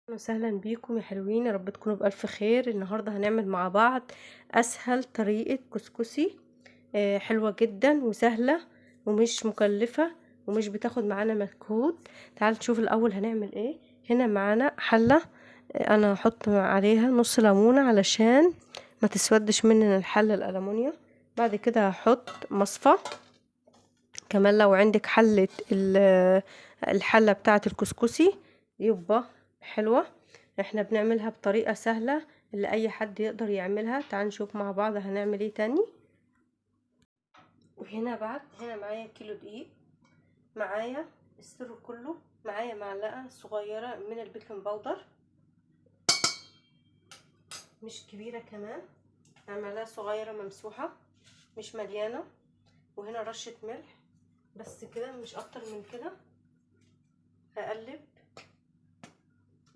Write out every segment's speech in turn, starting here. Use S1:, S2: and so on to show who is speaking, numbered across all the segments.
S1: اهلا وسهلا بيكم يا حلوين، يا رب تكونوا بألف خير. النهارده هنعمل مع بعض اسهل طريقة كسكسي. حلوة جدا وسهلة ومش مكلفة ومش بتاخد معانا مجهود. تعالوا نشوف الاول هنعمل ايه. هنا معانا حلة، انا هحط عليها نص ليمونة علشان ما تسودش مننا الحلة الألمونيا. بعد كده هحط مصفى. كمان لو عندك الحلة بتاعة الكسكسي يبقى حلوة. احنا بنعملها بطريقة سهلة اللي اي حد يقدر يعملها. تعال نشوف مع بعض هنعمل ايه تاني. هنا معايا كيلو دقيق، معايا السر كله، معايا معلقة صغيرة من البيكنج باودر، مش كبيرة كمان، معلقة صغيرة ممسوحة مش مليانة، وهنا رشة ملح بس كده مش اكتر من كده. هقلب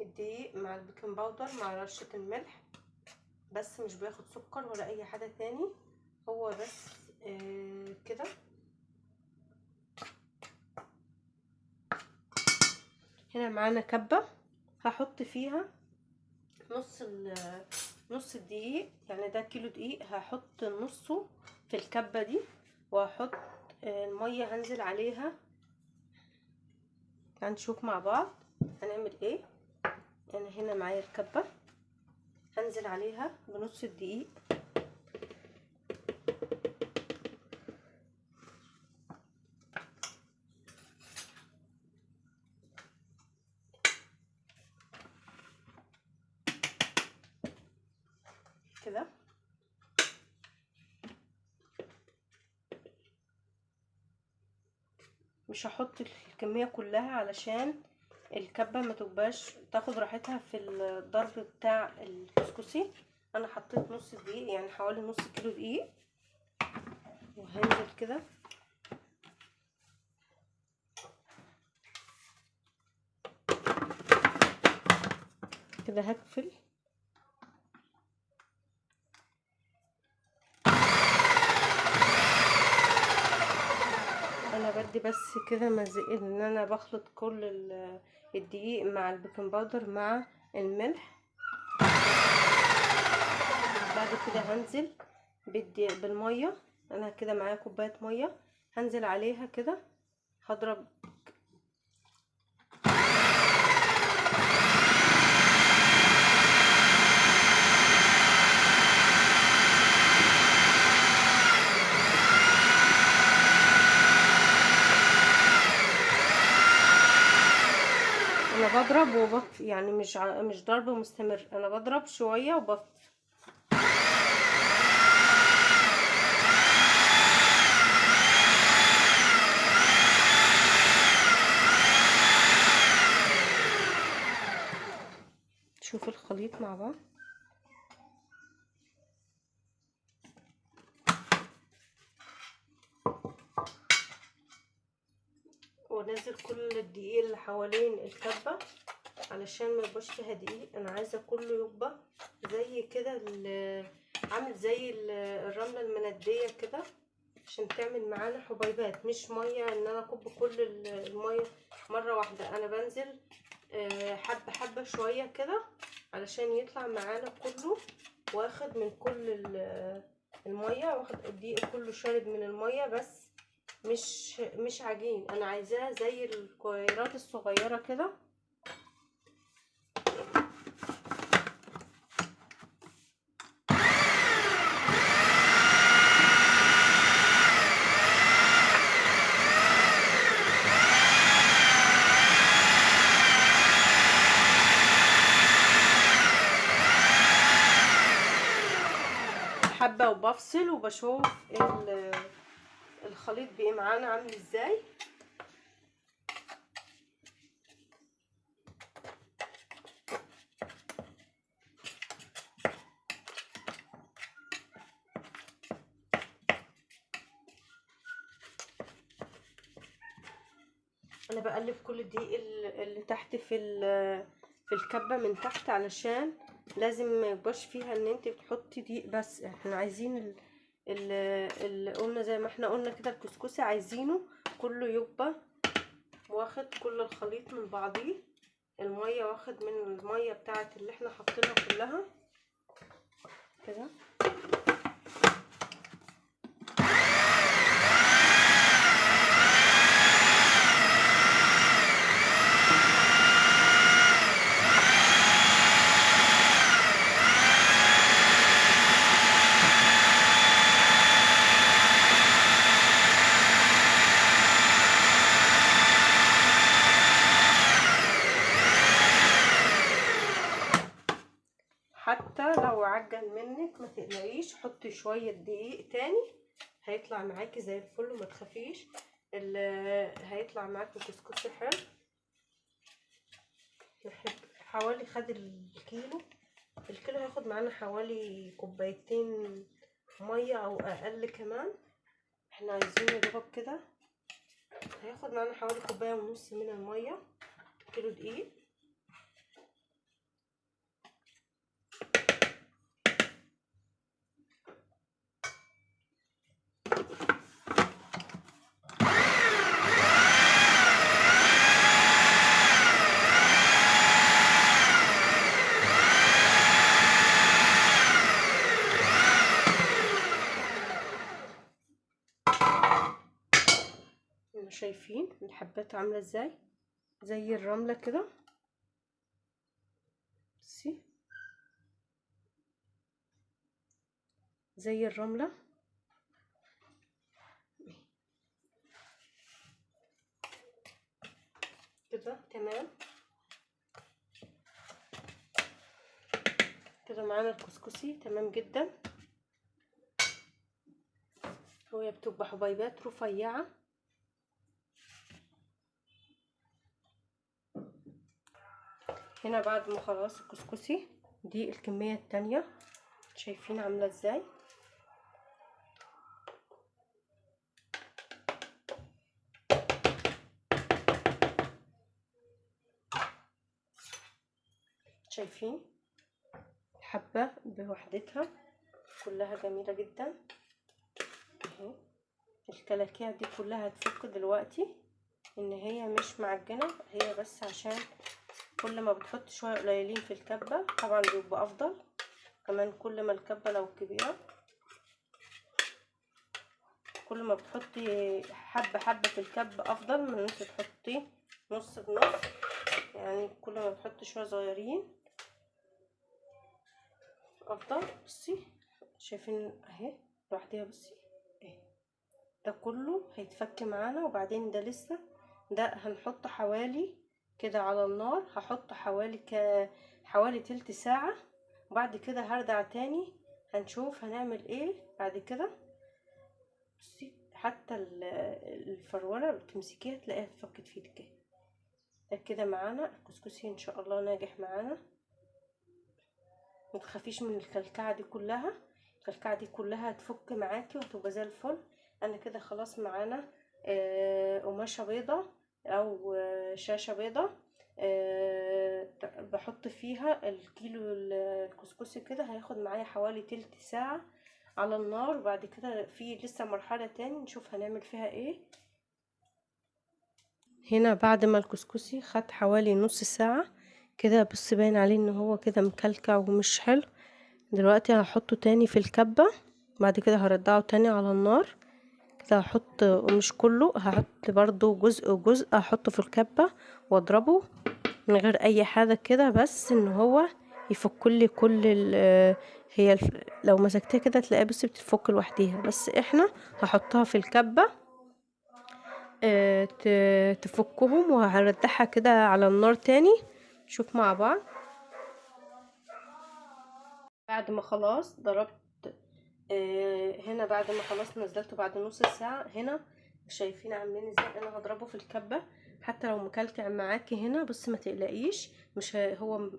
S1: الدقيق مع البيكنج باودر مع رشة الملح بس، مش بياخد سكر ولا اي حاجة تاني، هو بس كده. هنا معانا كبة هحط فيها نص الدقيق، يعني ده كيلو دقيق هحط نصه في الكبة دي، وهحط المية هنزل عليها. هنشوف مع بعض هنعمل ايه. انا هنا معايا الكبة هنزل عليها بنص الدقيق كده. مش هحط الكمية كلها علشان الكبة ما تبقاش تاخد راحتها في الضرب بتاع الكسكسي. انا حطيت نص دقيق، يعني حوالي نص كيلو دقيق، وهنزل كده كده. هقفل انا بدي بس كده مزق ان انا بخلط كل الدقيق مع البيكنج باودر مع الملح. بعد كده هنزل بالميه. انا كده معايا كوبايه ميه هنزل عليها كده، هضرب انا بضرب وبط، يعني مش ضرب مستمر، انا بضرب شويه وبط. شوف الخليط مع بعض. وانزل كل الدقيق اللي حوالين الكبه علشان ما يبقاش فيها دقيق. انا عايزه كله يبقى زي كده، عامل زي الرمله المنديه كده، عشان تعمل معانا حبيبات، مش ميه ان انا اكب كل الميه مره واحده. انا بنزل حبه حبه شويه كده علشان يطلع معانا كله واخد من كل الميه، واخد الدقيق كله شارب من الميه، بس مش عجين. انا عايزاه زي الكويرات الصغيره كده. حبه وبفصل وبشوف الخليط بقى معانا عامل ازاي. انا بقلب كل الدقيق اللي تحت في الكبه من تحت، علشان لازم ما يبقاش فيها ان انت بتحطي دقيق بس. احنا عايزين اللي قلنا زي ما احنا قلنا كده، الكسكسي عايزينه كله يبقى واخد كل الخليط من بعضيه. الميه واخد من الميه بتاعت اللي احنا حاطينها كلها كده. حتى لو عجن منك ما تقلقيش، حطي شويه دقيق تاني هيطلع معاكي زي الفل وما تخافيش، هيطلع معاكي كسكسي حلو. حوالي خد الكيلو هياخد معانا حوالي كوبايتين ميه او اقل كمان. احنا عايزين نضرب كده، هياخد معانا حوالي كوبايه ونص من الميه، كيلو دقيق. شايفين الحبات عامله ازاي؟ زي الرمله كده، بصي زي الرمله كده. تمام كده معانا الكسكسي تمام جدا. هي بتبقى حبيبات رفيعه. هنا بعد ما خلاص الكسكسي دي الكميه التانية، شايفين عامله ازاي؟ شايفين الحبه بوحدتها كلها جميله جدا اهي. الكلاكيع دي كلها هتفك دلوقتي، ان هي مش معجنه، هي بس عشان كل ما بتحط شويه قليلين في الكبه طبعا بيبقى افضل. كمان كل ما الكبه لو كبيره، كل ما بتحطي حبه حبه في الكب افضل من ان انت تحطي نص بنص. يعني كل ما بتحطي شويه صغيرين افضل. بصي شايفين اهي لوحديها، بصي اهي ده كله هيتفك معانا. وبعدين ده لسه، ده هنحط حوالي كده على النار، هحط حوالي تلت ساعة، وبعد كده هرجع تاني هنشوف هنعمل ايه بعد كده. بصي حتى الفرولة بتمسكيها تلاقيها اتفكت في ايدك. ده كده معانا الكسكسي ان شاء الله ناجح معانا. متخافيش من الكلكعة دي كلها، الكلكعة دي كلها هتفك معاكي وهتبقى زي الفل. انا كده خلاص معانا قماشة بيضة او شاشة بيضة، بحط فيها الكيلو الكسكسي كده. هياخد معايا حوالي تلت ساعة على النار. وبعد كده في لسه مرحلة تاني نشوف هنعمل فيها ايه. هنا بعد ما الكسكسي خد حوالي نص ساعة كده، بص باين عليه ان هو كده مكلكع ومش حلو. دلوقتي هحطه تاني في الكبة، بعد كده هرجعه تاني على النار كده. هحط مش كله، هحط برضو جزء جزء، هحطه في الكبة واضربه من غير اي حاجة كده، بس ان هو يفكلي كل لو مسكتها كده تلاقيها بس بتتفك لوحديها. بس احنا هحطها في الكبة تفكهم، وهردحها كده على النار تاني. شوف مع بعض بعد ما خلاص ضربت. هنا بعد ما خلاص نزلته بعد نص ساعة، هنا شايفين عاملين ازاي. انا هضربه في الكبة حتى لو مكلكع معاكي هنا، بس ما تقلقيش مش هو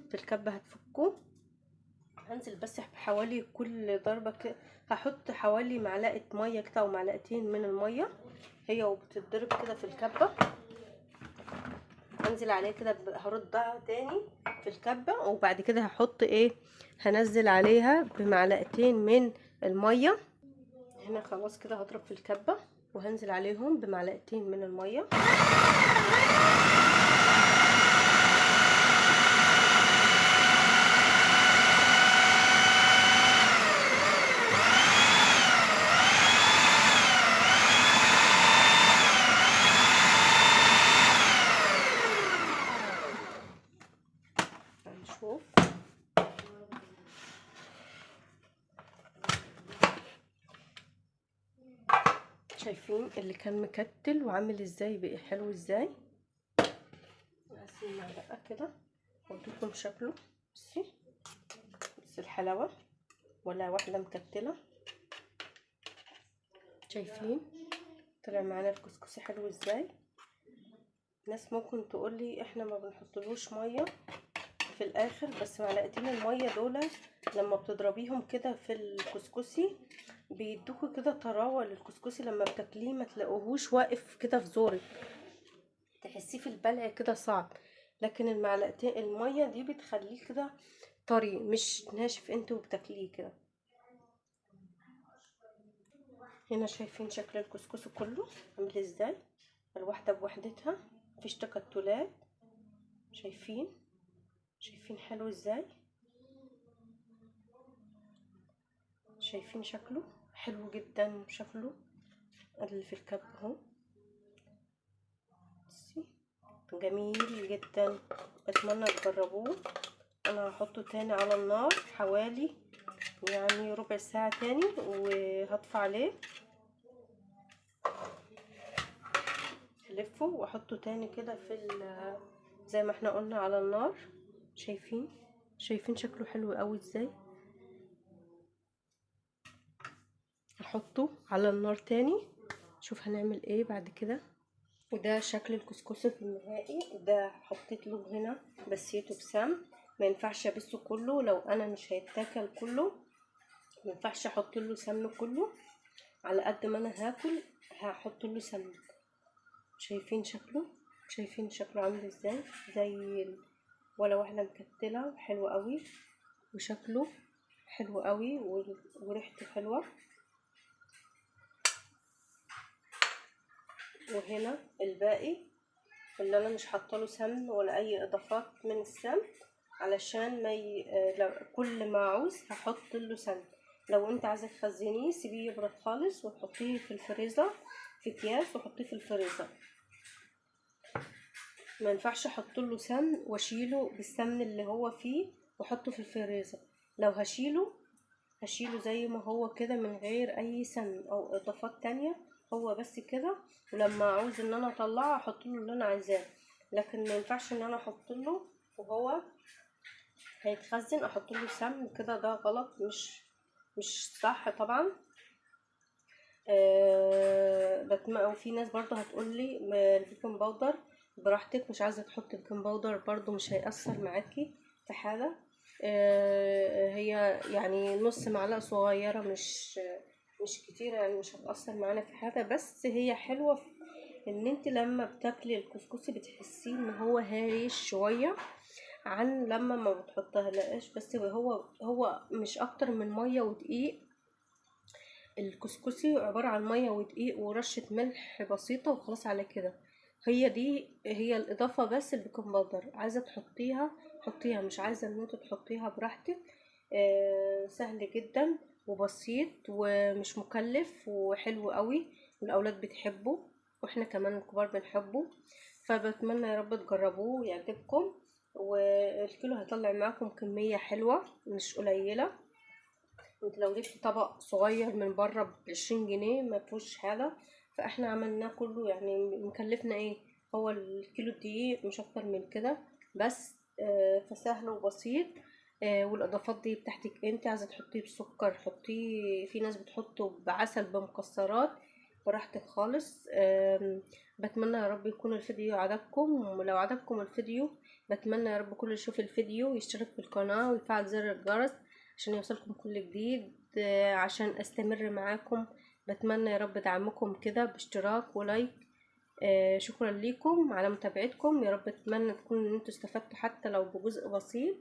S1: في الكبة هتفكه. هنزل بس بحوالي كل ضربة كده هحط حوالي معلقة مية كده او معلقتين من المية، هي وبتتضرب كده في الكبة. هنزل عليه كده، هردها تاني في الكبة، وبعد كده هحط ايه، هنزل عليها بمعلقتين من المية. هنا خلاص كده هضرب في الكبة وهنزل عليهم بمعلقتين من الميه. هنشوف شايفين اللي كان مكتل وعامل ازاي بقى حلو ازاي. نقسم معلقه كده واديكم شكله. بس الحلاوه ولا واحده مكتله. شايفين طلع معانا الكسكسي حلو ازاي. ناس ممكن تقولي احنا ما بنحطلوش ميه في الاخر، بس معلقتين الميه دول لما بتضربيهم كده في الكسكسي بيدوكوا كده طراوه للكسكسي، لما بتاكليه ما تلاقوهوش واقف كده في زورك، تحسيه في البلع كده صعب. لكن المعلقتين الميه دي بتخليه كده طري مش ناشف انتوا بتاكليه كده. هنا شايفين شكل الكسكسي كله عامل ازاي، الواحده بوحدتها مفيش تكتلات. شايفين حلو ازاي. شايفين شكله حلو جدا، شكله اللي في الكب اهو جميل جدا. اتمنى تجربوه. انا هحطه تاني على النار حوالي يعني ربع ساعة تاني وهطفي عليه، الفه واحطه تاني كده في زي ما احنا قلنا على النار. شايفين شكله حلو قوي ازاي. هحطه على النار تاني، شوف هنعمل ايه بعد كده. وده شكل الكسكسي في النهائي. ده حطيت له هنا بسيته بسمن، ما ينفعش ابسه كله لو انا مش هيتاكل كله، ما ينفعش احط له سمن كله. على قد ما انا هاكل هحط له سمن. شايفين شكله عامل ازاي، زي ولا واحده مكتله. حلو قوي وشكله حلو قوي وريحته حلوه. وهنا الباقي اللي انا مش حاطه له سمن ولا اي اضافات من السمن، علشان ما كل ما اعوز هحط له سمن. لو انت عايزه تخزنيه سيبيه يبرد خالص وتحطيه في الفريزر في اكياس وحطيه في الفريزر. ما ينفعش احط له سمن واشيله بالسمن اللي هو فيه واحطه في الفريزر. لو هشيله زي ما هو كده من غير اي سمن او اضافات تانية، هو بس كده. ولما اعوز ان انا اطلعه احط له اللي انا عايزاه. لكن ما ينفعش ان انا احط له وهو هيتخزن احط له سمن كده، ده غلط مش صح طبعا. وفي ناس برضو هتقولي البيكنج باودر براحتك، مش عايزه تحط بيكنج باودر برضو مش هيأثر معاكي في حاجه. هي يعني نص معلقه صغيره مش كتيره، يعني مش هتأثر معانا في حاجه. بس هي حلوه في ان انت لما بتاكلي الكسكسي بتحسيه ان هو هايش شويه عن لما ما بتحطها لقاش. بس هو مش اكتر من ميه ودقيق. الكسكسي عبارة عن مية ودقيق ورشة ملح بسيطة وخلاص على كده. هي الإضافة بس البيكنج باودر، عايزة تحطيها حطيها، مش عايزة ان انت تحطيها براحتك. سهل جدا وبسيط ومش مكلف وحلو قوي، والأولاد بتحبه واحنا كمان الكبار بنحبه. فبتمنى يا رب تجربوه ويعجبكم، والكيلو هيطلع معاكم كمية حلوة مش قليلة. انت لو جبت طبق صغير من بره ب20 جنيه ما فيهوش حاجه، فاحنا عملناه كله يعني مكلفنا ايه، هو الكيلو دقيق مش اكتر من كده بس. فسهل وبسيط. والاضافات دي بتاعتك انت، عايزه تحطيه بسكر حطيه، في ناس بتحطه بعسل بمكسرات، براحتك خالص. بتمنى يا رب يكون الفيديو عجبكم، ولو عجبكم الفيديو بتمنى يا رب كل يشوف الفيديو ويشترك في القناه ويفعل زر الجرس عشان يوصلكم كل جديد، عشان استمر معاكم. بتمنى يا رب دعمكم كده باشتراك ولايك. شكرا ليكم على متابعتكم. يا رب اتمنى تكونوا ان انتوا استفدتوا حتى لو بجزء بسيط.